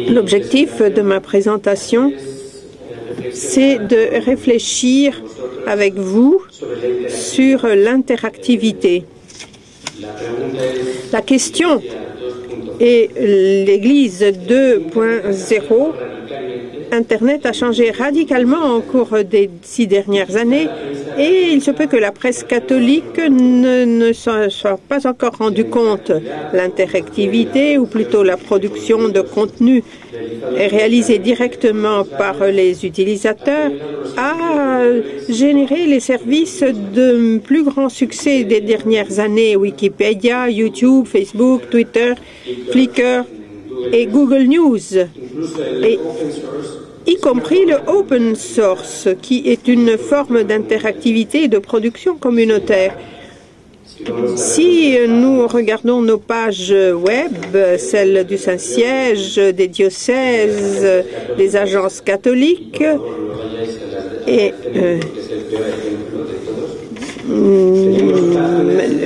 L'objectif de ma présentation, c'est de réfléchir avec vous sur l'interactivité. La question est l'Église 2.0. Internet a changé radicalement au cours des 6 dernières années et il se peut que la presse catholique ne soit pas encore rendu compte. L'interactivité, ou plutôt la production de contenu réalisé directement par les utilisateurs, a généré les services de plus grand succès des dernières années. Wikipédia, YouTube, Facebook, Twitter, Flickr et Google News, et y compris le open source, qui est une forme d'interactivité et de production communautaire. Si nous regardons nos pages web, celles du Saint-Siège, des diocèses, des agences catholiques, et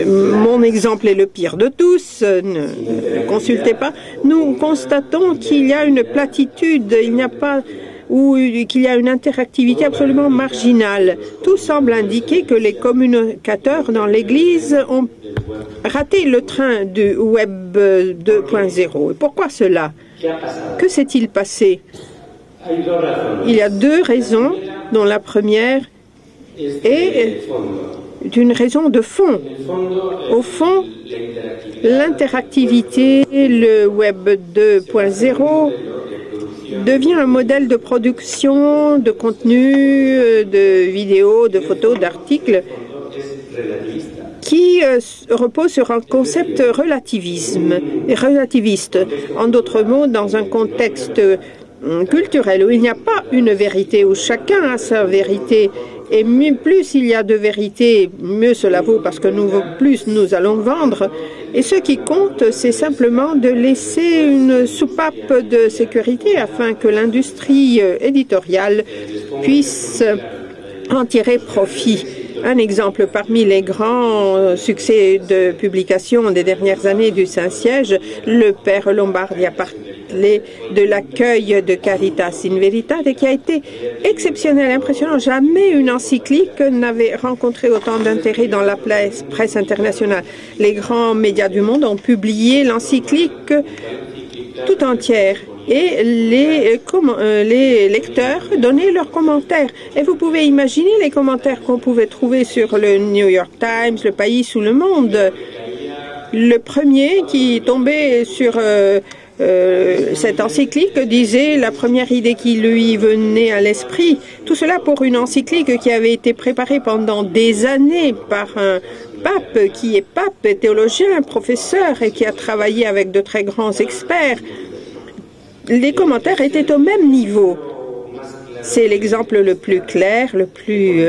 mon exemple est le pire de tous, ne consultez pas. Nous constatons qu'il y a une platitude, il n'y a pas, ou qu'il y a une interactivité absolument marginale. Tout semble indiquer que les communicateurs dans l'Église ont raté le train du Web 2.0. Et pourquoi cela? Que s'est-il passé? Il y a 2 raisons, dont la première est d'une raison de fond. Au fond, l'interactivité, le Web 2.0, devient un modèle de production de contenu, de vidéos, de photos, d'articles qui repose sur un concept relativiste. En d'autres mots, dans un contexte culturel où il n'y a pas une vérité, où chacun a sa vérité, et plus il y a de vérité, mieux cela vaut parce que plus nous allons vendre. Et ce qui compte, c'est simplement de laisser une soupape de sécurité afin que l'industrie éditoriale puisse en tirer profit. Un exemple parmi les grands succès de publication des dernières années du Saint-Siège, le père Lombardi a parlé de l'accueil de Caritas in Veritate qui a été exceptionnel, impressionnant. Jamais une encyclique n'avait rencontré autant d'intérêt dans la presse internationale. Les grands médias du monde ont publié l'encyclique tout entière. Et les lecteurs donnaient leurs commentaires. Et vous pouvez imaginer les commentaires qu'on pouvait trouver sur le New York Times, Le Pays ou Le Monde. Le premier qui tombait sur cette encyclique disait la première idée qui lui venait à l'esprit. Tout cela pour une encyclique qui avait été préparée pendant des années par un pape qui est pape, théologien, professeur et qui a travaillé avec de très grands experts. Les commentaires étaient au même niveau. C'est l'exemple le plus clair, le plus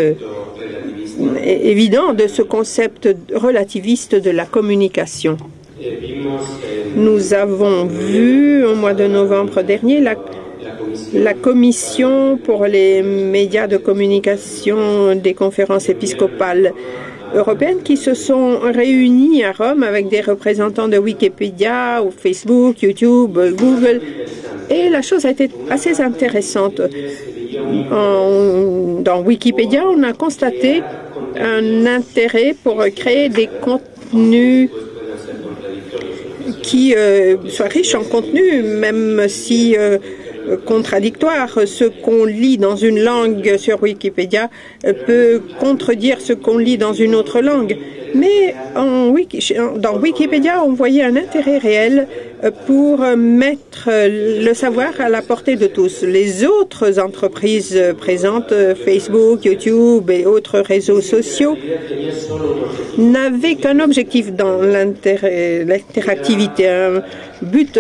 évident de ce concept relativiste de la communication. Nous avons vu au mois de novembre dernier la commission pour les médias de communication des conférences épiscopales européennes qui se sont réunies à Rome avec des représentants de Wikipédia, ou Facebook, YouTube, Google. Et la chose a été assez intéressante. Dans Wikipédia, on a constaté un intérêt pour créer des contenus qui soient riches en contenu, même si contradictoires. Ce qu'on lit dans une langue sur Wikipédia peut contredire ce qu'on lit dans une autre langue. Mais dans Wikipédia, on voyait un intérêt réel pour mettre le savoir à la portée de tous. Les autres entreprises présentes, Facebook, YouTube et autres réseaux sociaux, n'avaient qu'un objectif dans l'interactivité, un but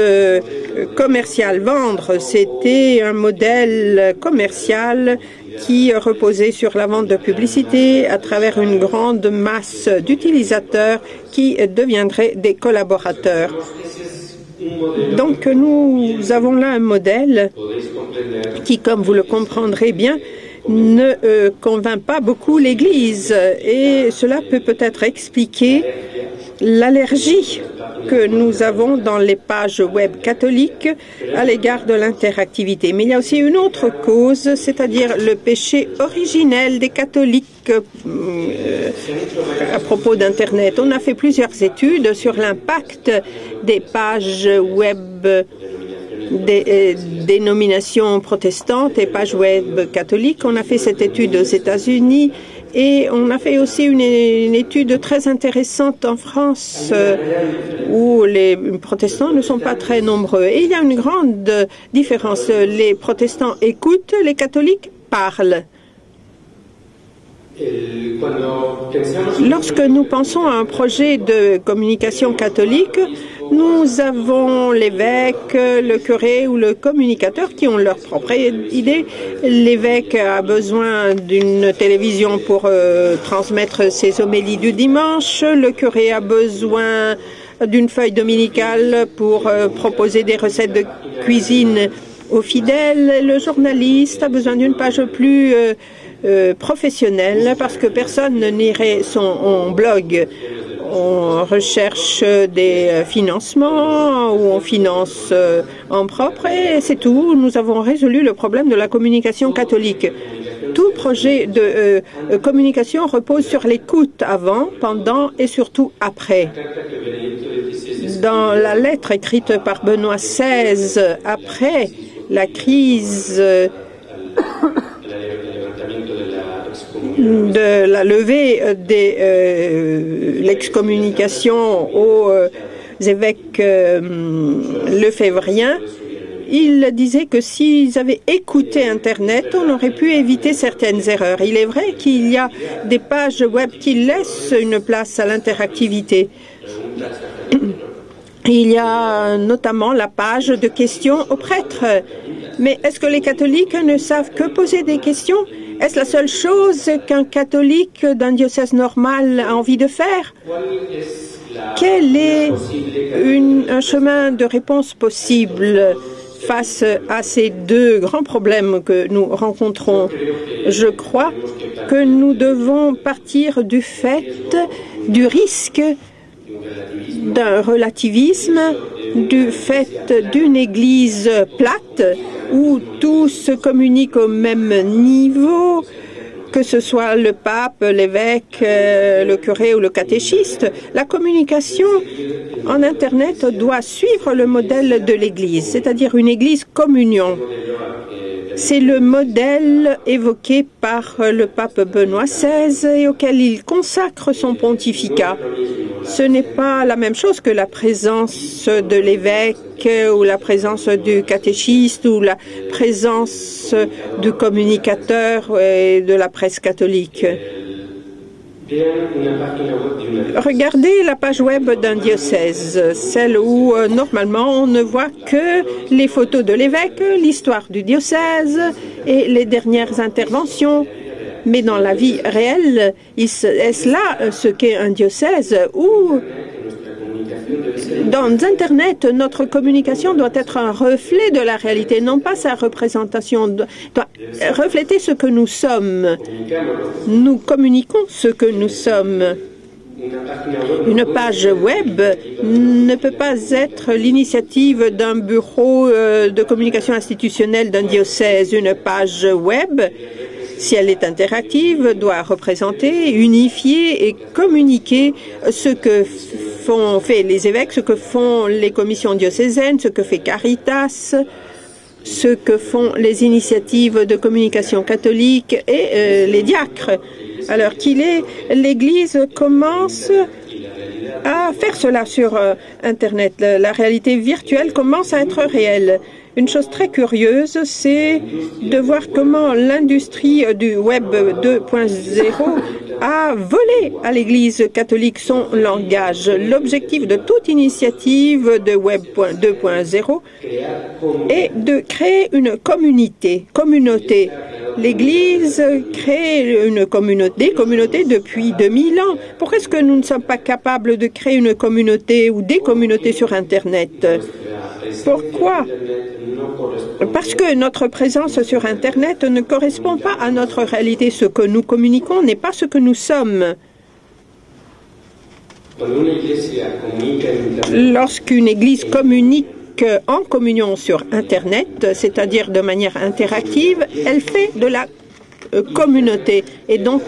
commercial, vendre. C'était un modèle commercial qui reposait sur la vente de publicité à travers une grande masse d'utilisateurs qui deviendraient des collaborateurs. Donc nous avons là un modèle qui, comme vous le comprendrez bien, ne convainc pas beaucoup l'Église et cela peut peut-être expliquer l'allergie que nous avons dans les pages web catholiques à l'égard de l'interactivité. Mais il y a aussi une autre cause, c'est-à-dire le péché originel des catholiques à propos d'Internet. On a fait plusieurs études sur l'impact des pages web des dénominations protestantes et pages web catholiques. On a fait cette étude aux États-Unis et on a fait aussi une étude très intéressante en France où les protestants ne sont pas très nombreux. Et il y a une grande différence. Les protestants écoutent, les catholiques parlent. Lorsque nous pensons à un projet de communication catholique, nous avons l'évêque, le curé ou le communicateur qui ont leur propre idée. L'évêque a besoin d'une télévision pour transmettre ses homélies du dimanche. Le curé a besoin d'une feuille dominicale pour proposer des recettes de cuisine aux fidèles. Le journaliste a besoin d'une page plus professionnelle parce que personne n'irait son blog. On recherche des financements ou on finance en propre et c'est tout. Nous avons résolu le problème de la communication catholique. Tout projet de communication repose sur l'écoute avant, pendant et surtout après. Dans la lettre écrite par Benoît XVI après la crise de la levée de l'excommunication aux évêques lefévriens, il disait que s'ils avaient écouté Internet, on aurait pu éviter certaines erreurs. Il est vrai qu'il y a des pages web qui laissent une place à l'interactivité. Il y a notamment la page de questions aux prêtres. Mais est-ce que les catholiques ne savent que poser des questions? Est-ce la seule chose qu'un catholique d'un diocèse normal a envie de faire? Quel est un chemin de réponse possible face à ces deux grands problèmes que nous rencontrons? Je crois que nous devons partir du risque d'un relativisme, du fait d'une Église plate où tout se communique au même niveau, que ce soit le pape, l'évêque, le curé ou le catéchiste. La communication en Internet doit suivre le modèle de l'Église, c'est-à-dire une Église communion. C'est le modèle évoqué par le pape Benoît XVI et auquel il consacre son pontificat. Ce n'est pas la même chose que la présence de l'évêque ou la présence du catéchiste ou la présence du communicateur et de la presse catholique. Regardez la page web d'un diocèse, celle où normalement on ne voit que les photos de l'évêque, l'histoire du diocèse et les dernières interventions. Mais dans la vie réelle, est-ce là ce qu'est un diocèse ou dans Internet, notre communication doit être un reflet de la réalité, non pas sa représentation, doit refléter ce que nous sommes. Nous communiquons ce que nous sommes. Une page web ne peut pas être l'initiative d'un bureau de communication institutionnelle d'un diocèse. Une page web, si elle est interactive, doit représenter, unifier et communiquer ce que font les évêques, ce que font les commissions diocésaines, ce que fait Caritas, ce que font les initiatives de communication catholique et les diacres. Alors l'Église commence à faire cela sur Internet. La réalité virtuelle commence à être réelle. Une chose très curieuse, c'est de voir comment l'industrie du Web 2.0 a volé à l'Église catholique son langage. L'objectif de toute initiative de Web 2.0 est de créer une communauté. L'Église crée une communauté depuis 2000 ans. Pourquoi est-ce que nous ne sommes pas capables de créer une communauté ou des communautés sur Internet? Pourquoi? Parce que notre présence sur Internet ne correspond pas à notre réalité. Ce que nous communiquons n'est pas ce que nous sommes. Lorsqu'une église communique en communion sur Internet, c'est-à-dire de manière interactive, elle fait de la communauté. Et donc,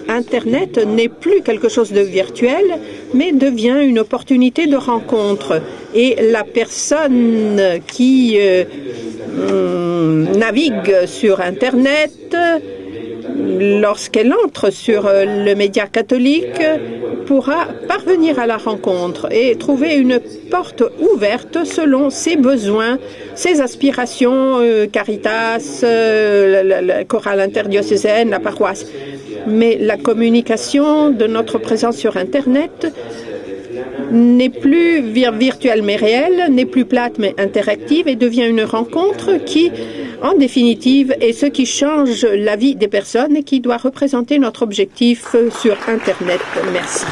Internet n'est plus quelque chose de virtuel, mais devient une opportunité de rencontre. Et la personne qui navigue sur Internet, lorsqu'elle entre sur le média catholique, pourra parvenir à la rencontre et trouver une porte ouverte selon ses besoins, ses aspirations, Caritas, la chorale interdiocésaine, la paroisse. Mais la communication de notre présence sur Internet n'est plus virtuelle mais réelle, n'est plus plate mais interactive et devient une rencontre qui, en définitive, est ce qui change la vie des personnes et qui doit représenter notre objectif sur Internet. Merci.